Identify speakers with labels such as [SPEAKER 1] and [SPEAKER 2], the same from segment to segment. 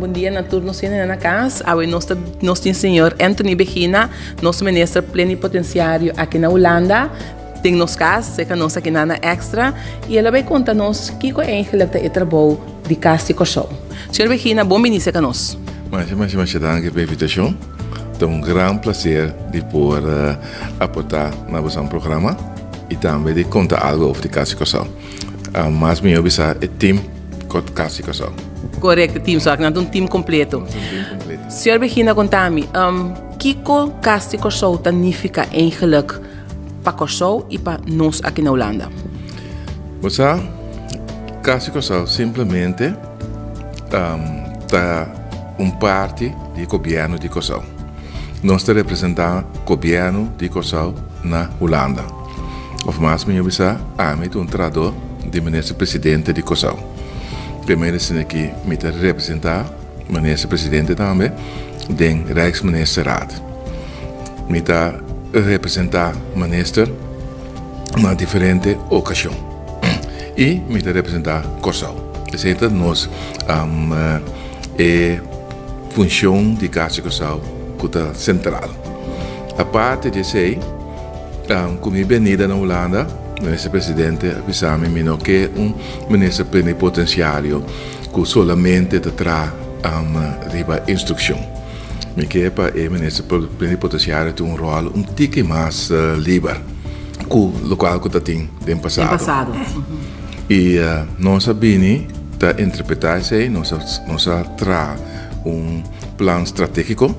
[SPEAKER 1] bom dia na turno sino na casa. Awe nosso senhor Anthony Begina, nosso ministro plenipotenciário aqui na Holanda. Tem nos casa, seca nós aqui na extra e ela vai contar nos que é eigenlijk de trabalho de casa e show. Senhor Begina, bom dia seca nós.
[SPEAKER 2] Mas danke pela invitação. É um grande prazer de poder aportar na nosso programa e também de contar algo sobre casa e show. Mas meu bisa é time com casa e show.
[SPEAKER 1] Correto, time, só que não é um time completo. Senhor Begina, conta-me, que casa e show significa eigenlijk para o show e para nós aqui na Holanda?
[SPEAKER 2] Você, casa e show simplesmente tá parte do governo de Kosovo. Nós representamos o governo de Kosovo na Holanda. Of mais, meu bisa, um tradutor de ministro-presidente de Kosovo. Primeiro, aqui, me representar o ministro-presidente também, do Rijksministerraad. Me representar o ministro na diferente ocasião. E me representar Kosovo. Então, nós função de casa Kosovo que central. A parte de sei, como venida na Holanda, o ministro-presidente avisou-me que ministro plenipotenciário que solamente traz instrução. Me que para o ministro plenipotenciário tem rol tique mais livre que o qual que tem no passado. E nós sabemos que interpretar isso, nós traz plano estratégico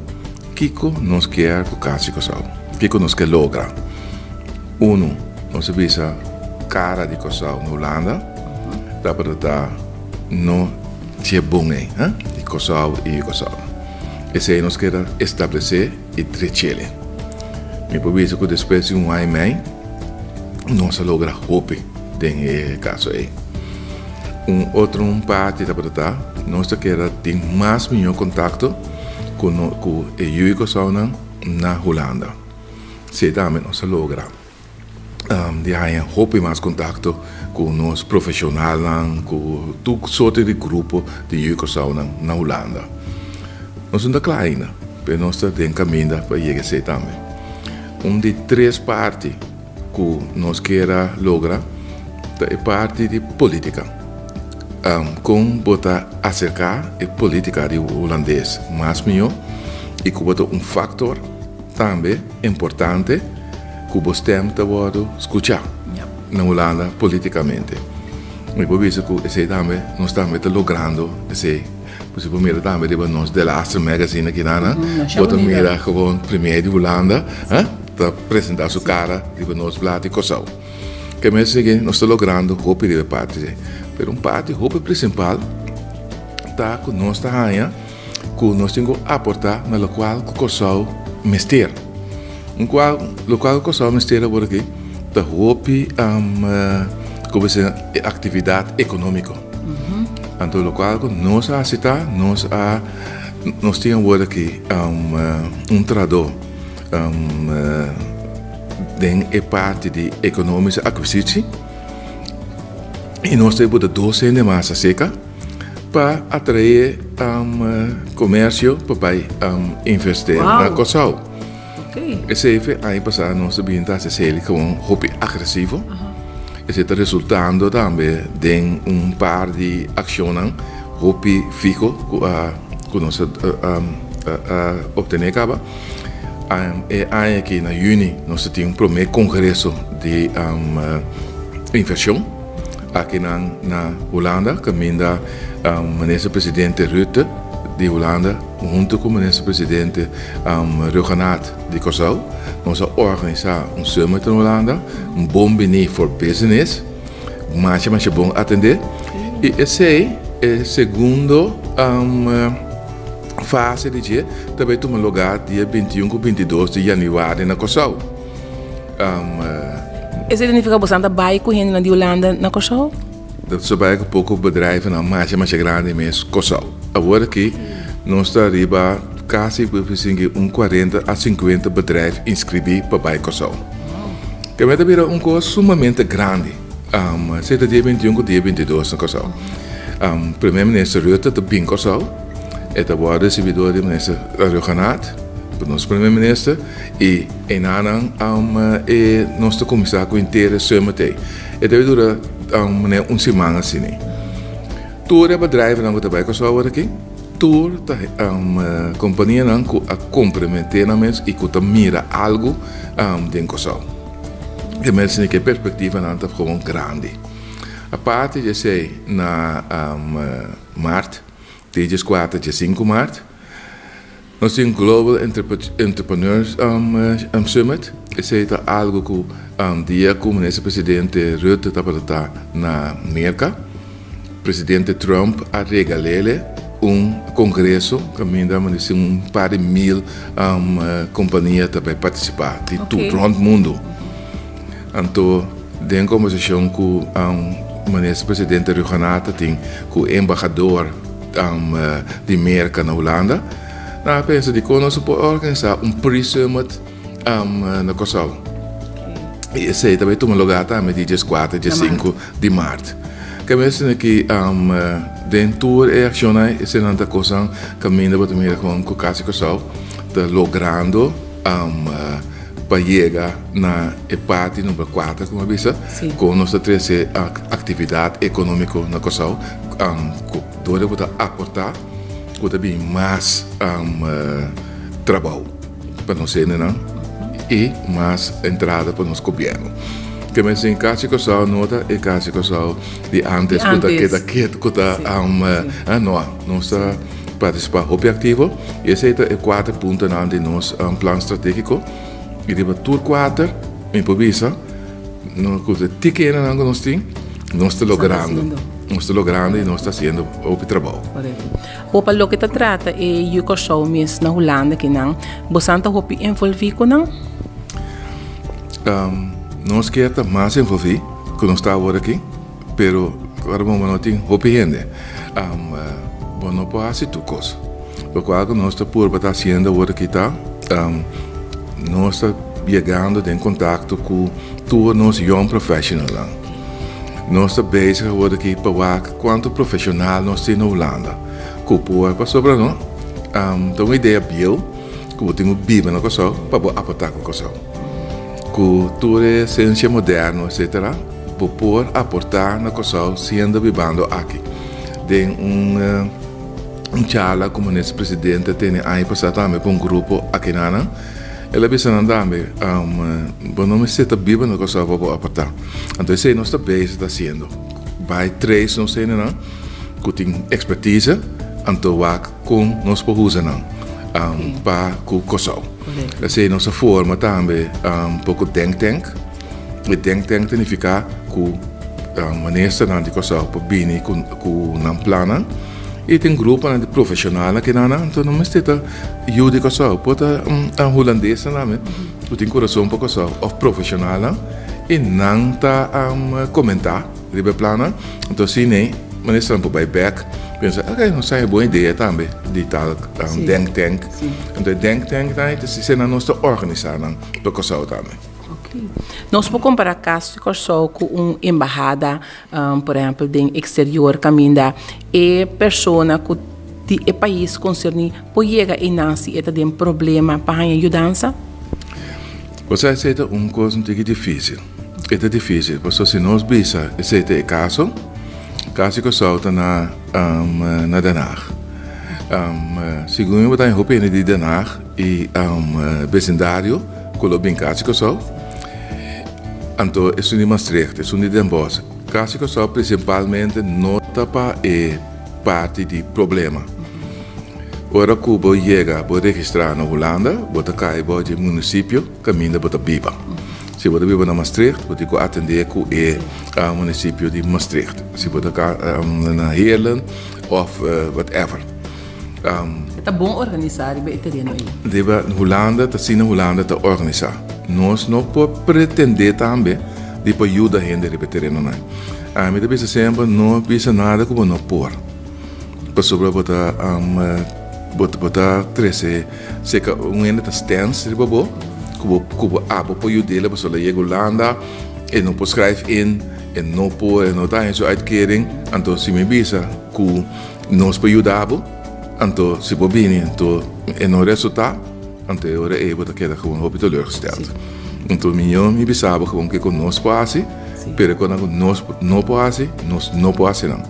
[SPEAKER 2] que nós quer com casa Kosovo, que nós quer lograr. Nós visa cara de Kosovo na Holanda, para não ser bom de Kosovo e Kosovo. Esse nós quer estabelecer e treinar. Me provisa que depois de ano e meio, nós logra hope em caso aí. Outro parte da nós quer ter mais melhor contato com o Kosovo na Holanda. Se também nós logra de ter hope mais contato com os profissionais, com todo sorte de grupo de Kosovo na Holanda. Nós somos kleiner, mas nós temos caminho para chegar também. De três partes que nós queremos lograr é parte de política. Com botar acercar a política de holandês mais melhor e que botar fator também importante que você tem que escutar na Holanda politicamente. E por isso que esse também nós estamos logrando esse possivelmente também de nós de la Astra Magazine aqui na botar mira gewoon primeiro de Holanda, para apresentar sua cara de nós lá de Kosovo. Que mesmo que nós estamos logrando hope de parte. Pero parte hope principal está que nós que nós temos que aportar na local que Kosovo mestre. Local Kosovo mestre por aqui da hope como se atividade econômica. Então local que nós aceitar nós temos aqui tradutor de parte de economische acquisitie. E nós temos docentes massa seca para atrair comércio para investir na Kosovo. Esse ano passado nós sabíamos que esse é um hobby agressivo. Esse está resultando também de par de ações hobby fico que nós obtemos. E aqui na Juni nós temos primeiro congresso de inversão aqui na Holanda, que o ministro-presidente Rutte de Holanda, junto com o ministro-presidente Ruggenaat de Kosovo, nós organizamos summit na Holanda, bom bini for business, mais bom atender. E esse é a segunda fase de dia, também toma lugar dia 21 e 22 de janeiro na Kosovo.
[SPEAKER 1] Isso significa que você está com a de Holanda na Kosovo?
[SPEAKER 2] Dat is bij pouco bedrijven na mais grande mesmo Kosovo. Agora aqui nós está arriba quase 40 a 50 bedrijven inscrever para Kosovo. Que vai ter coisa sumamente grande. Seja dia 21 ou dia 22 na Kosovo. Primeiro-ministro Rutte de Kosovo Esta foi recebido do ministro Riojanat, por nosso primeiro-ministro, e em ano nosso comissário inteiro sumitei. E deve durar uma semana assim. Tour é bedrijf dan wat erbij zou worden. Tour é uma companhia dan a comprometer na mens e que mira algo dentro so. De mensen que perspectiva dan tá gewoon grande. A parte de sei na maart, dia 4 de 5 maart. Nós temos Global Entrepreneurs Summit. Esse é algo que dia que o ministro-presidente Rutte está na América. Presidente Trump a regalele congresso que par de 1000 companhias também participar de todo o mundo. Então, tem conversação com o ministro-presidente Riojanat tem com o embaixador de América na Holanda. Eu penso que nós podemos organizar pre-summit na Kosovo. E esse também toma lugar também dia 4 e 5 de março. Que mesmo que dentro da ação essa é uma coisa que ainda vou ter com casa Kosovo, está logrando para chegar na parte número 4, como vista, com nossa terceira atividade econômica na Kosovo, onde vou aportar também mais trabalho para nós e mais entrada para o nosso governo. Que mas em casa que só nota é casa que só de antes nossa participar ativo e esse é 4 pontos de nosso plano estratégico e de tour 4 improvisa no coisa pequena não nós tem nós está logrando e nós está fazendo o trabalho.
[SPEAKER 1] Opa lo que te trata é o Kosovo mesmo na Holanda que não você está envolvido com não
[SPEAKER 2] nós queremos mais envolver que nós estamos agora aqui, pero agora não tem hopi gente. Não pode fazer tudo coisa. Porque algo nós está por estar fazendo agora aqui tá, nós está chegando em contato com todos os young profissionals. Nós está bezig agora aqui para ver quanto profissional nós temos na Holanda. Que por para sobre nós, tem uma ideia boa, que temos biba na Kosovo para aportar com Kosovo. Cultura, ciência moderna, etc., para poder aportar na Kosovo sendo vivendo aqui. Tem charla como o nosso presidente tem aí passado também para grupo aqui na Ana. Ele pensa também, não me sei viver na Kosovo para aportar. Então, isso nós também está sendo. Vai 3 não sei não, que tem expertise, então com nós para usar para o Kosovo. Essa é a nossa forma também, pouco think tank. E think tank significa que a maneira de Kosovo para vir com um plano. E tem grupo de profissionais que não então não está de Kosovo, pode holandês também, que tem coração para Kosovo, ou profissional e não está comentar de plano. Então se nem maneira para buyback. Pensa, não sei, boa ideia também, de tal think tank. Então, think tank é na nossa organização para Kosovo também.
[SPEAKER 1] Nós podemos comparar casos de Kosovo com uma embaixada, por exemplo, do exterior, caminha, e pessoa que o país concerne, pode chegar e nascer e ter um problema para ajudar?
[SPEAKER 2] Você aceita uma coisa muito difícil. É difícil, porque se nós bisa aceita o caso que Kosovo está na Den Haag. Segundo eu tenho opinião de Den Haag e vecindário que eu bem caso Kosovo. Então, isso é Maastricht, isso é Den Bosch. Caso Kosovo principalmente nota para parte de problema. Ora Cuba chega, pode registrar na Holanda, pode cair de município, caminha para Biba. Se você vive na Maastricht, você pode atender com o município de Maastricht. Se você está na Heerlen ou whatever.
[SPEAKER 1] É bom organizar e terreno aí.
[SPEAKER 2] Deva Holanda, na Holanda está organizar. Nós não podemos pretender também de ajudar a gente no terreno. A mim pensa sempre não pensa nada como não pôr. Para sobre botar 13, se que ainda está stance de bobo. Cuba apoio dele para só ir Holanda e não pode escrever e não pode não dar isso uitkering então se me bisa que nós para ajudar Anto, se bobini, anto, en no resultaat, anto, ora ebo que era gewoon op teleurgesteld. Então, me bisava gewoon que com nós passe, pero quando nós não passe, nós não passe não.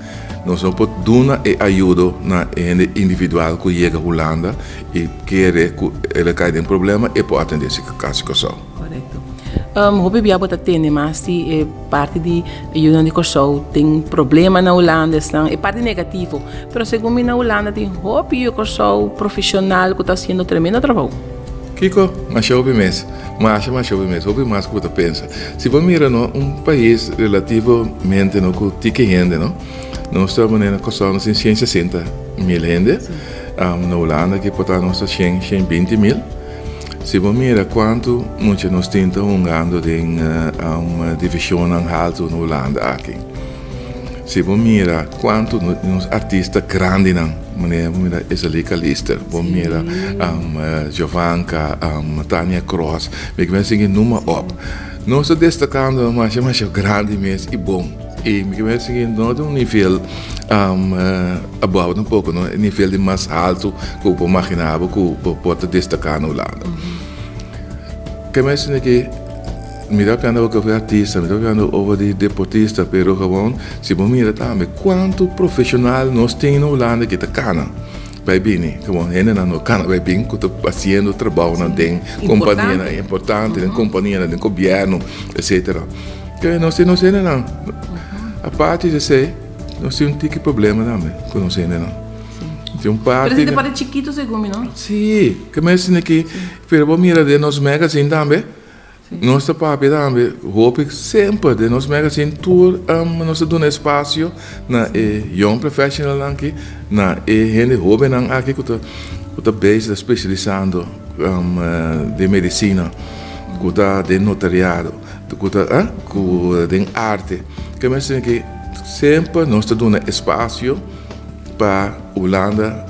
[SPEAKER 2] Nós não podemos dar ajuda na individual que chega a Holanda e quer que ele caia em problema e pode atender esse caso que só.
[SPEAKER 1] Correto. Hope bia bota tem mas se parte de ajuda de corso tem problema na Holanda estão é parte negativo, pero segundo mim na Holanda tem hope o corso profissional que está fazendo tremendo trabalho.
[SPEAKER 2] Kiko, mas eu penso, ouve mais que você pensa. Se você mira país relativamente no que tique gente, nós estamos na coisa de 160 mil gente, na Holanda que pode estar nossa 120 mil. Se você mira quanto muitos nós tentamos ganhando de uma divisão alta na Holanda aqui. Se você mira quanto nos artistas grandes mira Esalica Lister, bom mira Jovanka, Tania Cross, me que assim numa op. Nós estamos destacando mas grande mesmo e bom. E me que assim não nível above pouco, no nível de mais alto que eu imaginava que eu pode destacar no lado. Que me assim que me dá pena over artista, me dá pena over de deportista, pero gewoon, se você mira também quanto profissional nós temos na Holanda que está cana. Vai bem, gewoon, ele não cana vai bem, que está fazendo trabalho na companhia importante, na companhia, no governo, etc. Que nós temos não. A parte de ser, nós temos um problema também, que nós temos não. Tem parte.
[SPEAKER 1] Mas para chiquito segundo, não?
[SPEAKER 2] Sim, que me assim que, pero você mira de nos magazine também. Nosso papo também, hope sempre de nos magazine tour, nós damos espaço na young professional aqui, na gente jovem aqui que está base especializando de medicina, que está de notariado, que está de arte, que me assim que sempre nós damos espaço para Holanda,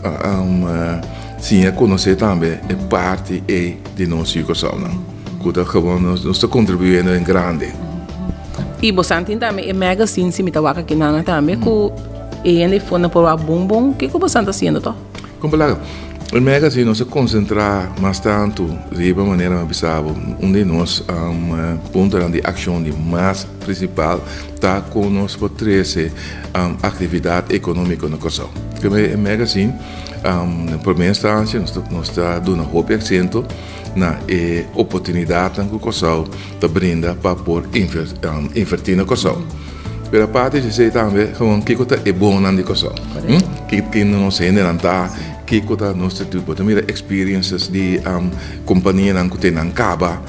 [SPEAKER 2] sim, conhecer também a parte de nossa educação. Que gewoon nós estamos contribuindo em grande.
[SPEAKER 1] E você também é mega sim se me tawaca aqui na também que ele foi na por bom que você está fazendo então?
[SPEAKER 2] Como lá, o mega sim nós se concentrar mais tanto de uma maneira mais bizarra, onde nós ponto de ação de mais principal está com nós por trazer atividade econômica na coisa. Que é mega sim, na primeira instância nós está dando um acento na oportunidade que o COSAL te brinda para por investir no COSAL. Mas a parte de ser também que é bom na COSAL. Que não se ainda não está, que está nosso tipo de experiências de companhia que tem na caba.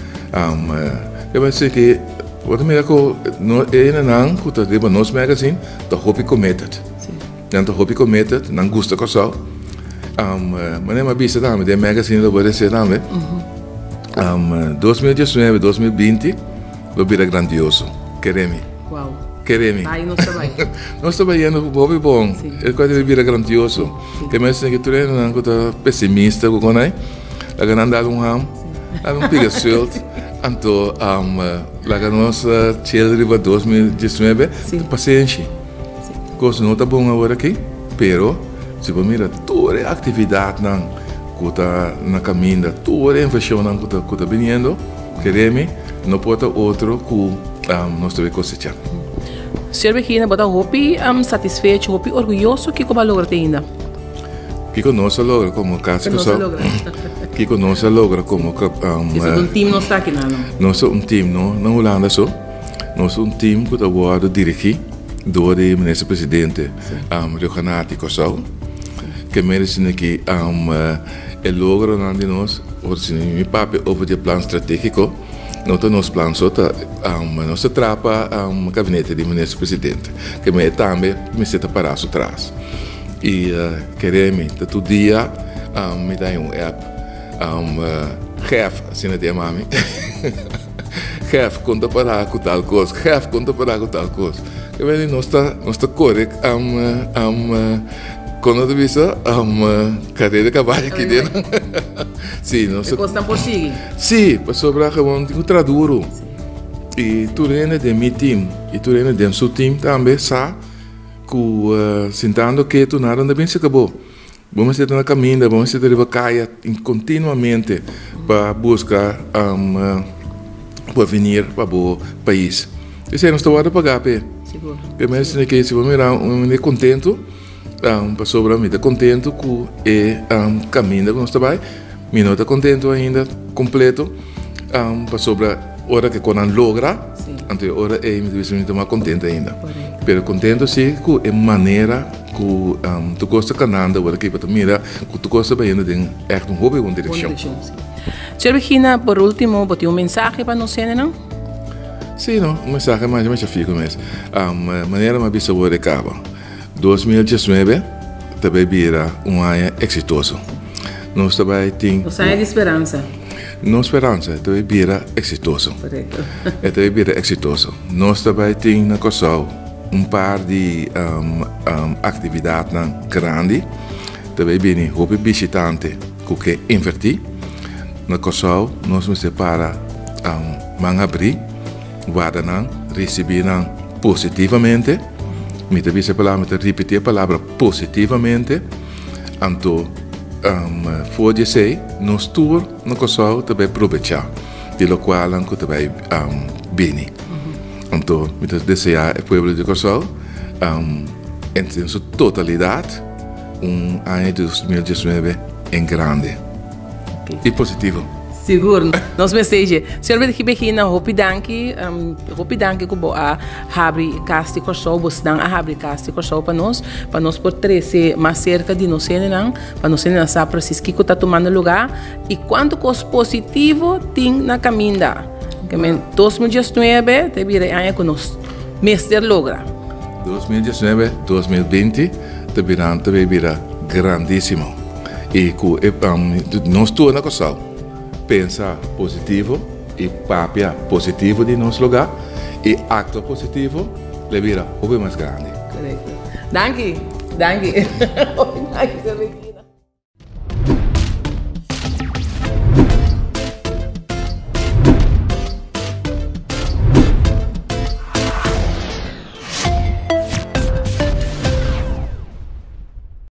[SPEAKER 2] Eu vai ser que o mira que ainda não que está dentro nos magazine, está hobby committed. Não está hobby committed, não gosta COSAL. Mas é uma vista também de magazine do Brasil também. 2019, 2020, vai ser grandioso. Queremos.
[SPEAKER 1] Uau.
[SPEAKER 2] Queremos.
[SPEAKER 1] Aí nós trabalhamos.
[SPEAKER 2] Nós trabalhando muito bom. Ele pode vir grandioso. Que mais tem que treinar, não está pessimista com o né? Lá que não dá ram, não pega sulte. Então, lá que nós chegamos para 2019, paciência. Coisa não está bom agora aqui, pero se você mira toda a atividade não que está na caminho, toda a investigação que está vindo, queremos, não pode outro que nós devemos cosechar.
[SPEAKER 1] Senhor Begina, bota hopi satisfeito, hopi orgulhoso que como logra ainda.
[SPEAKER 2] Que conosco logra como caso que conosco logra como
[SPEAKER 1] um time não está aqui não.
[SPEAKER 2] Nós um time não na Holanda só. Nós um time que está guarda dirigir do ministro-presidente Renato Cossau, que merece que el logro de nós, ou se me pape over de plano estratégico, não está nos planos só nós trapa gabinete de ministro-presidente, que me também me senta para atrás. E queremos todo dia me dá app, chefe, assim não tem mami. Chefe, conta para com tal coisa, chefe, conta para com tal coisa. Que bem, nós está correto, quando eu disse, cadeira de cavalo aqui dentro. Sim, nós
[SPEAKER 1] está por seguir.
[SPEAKER 2] Sim, para sobrar um traduro. E tu rende de meu time, e tu rende de seu time também, sabe, que sentando que tu nada bem se acabou. Vamos estar na caminho, vamos estar na caia continuamente para buscar para vir para o país. Isso é nossa hora para pagar, pé.
[SPEAKER 1] Seguro.
[SPEAKER 2] Mas se vamos mirar, eu contento, para sobrar, eu contento com o caminho que nós trabalhamos. Eu não estou contento ainda, completo, para sobrar hora que quando logra, então hora é me estou mais contente ainda. Pero contento sim com a maneira que tu gosta canando, agora que para mira, que tu gosta bem de echt um hobby com direção.
[SPEAKER 1] Senhor Virginia, por último, bote mensagem para nós, não?
[SPEAKER 2] Sim, não, mensagem mais fico mesmo. Maneira mais bisavó de cabo. 2019 também vira ano exitoso. Nós também temos.
[SPEAKER 1] Nós temos esperança.
[SPEAKER 2] Não esperança, também vira exitoso.
[SPEAKER 1] Correto.
[SPEAKER 2] Também vira exitoso. Nós também temos na Kosovo par de atividades grandes. Também vem hobby visitante que invertir. Na Kosovo, nós nos separa abrir, guardar, receber positivamente. Me repetir a palavra positivamente. Então, for dizer, nós tour no Kosovo também aproveitar, de lo qual nós também bem. Então, me desejar o povo de Kosovo, em sua totalidade, ano de 2019 em grande e positivo.
[SPEAKER 1] Seguro. Nós mensagem. Senhor Virginia, hope danke que boa abre casti Kosovo, você dá abre casti Kosovo para nós por trazer mais cerca de nós, para nós não saber preciso que está tomando lugar e quanto coisa positivo tem na caminha. Que em 2019 teve ano que nós mestre logra.
[SPEAKER 2] 2019, 2020 também vira grandíssimo e nós todos na Kosovo pensar positivo e papia positivo de nosso lugar e acto positivo le vira o mais grande.
[SPEAKER 1] Correto. Danke. Danke, Senhor Virginia.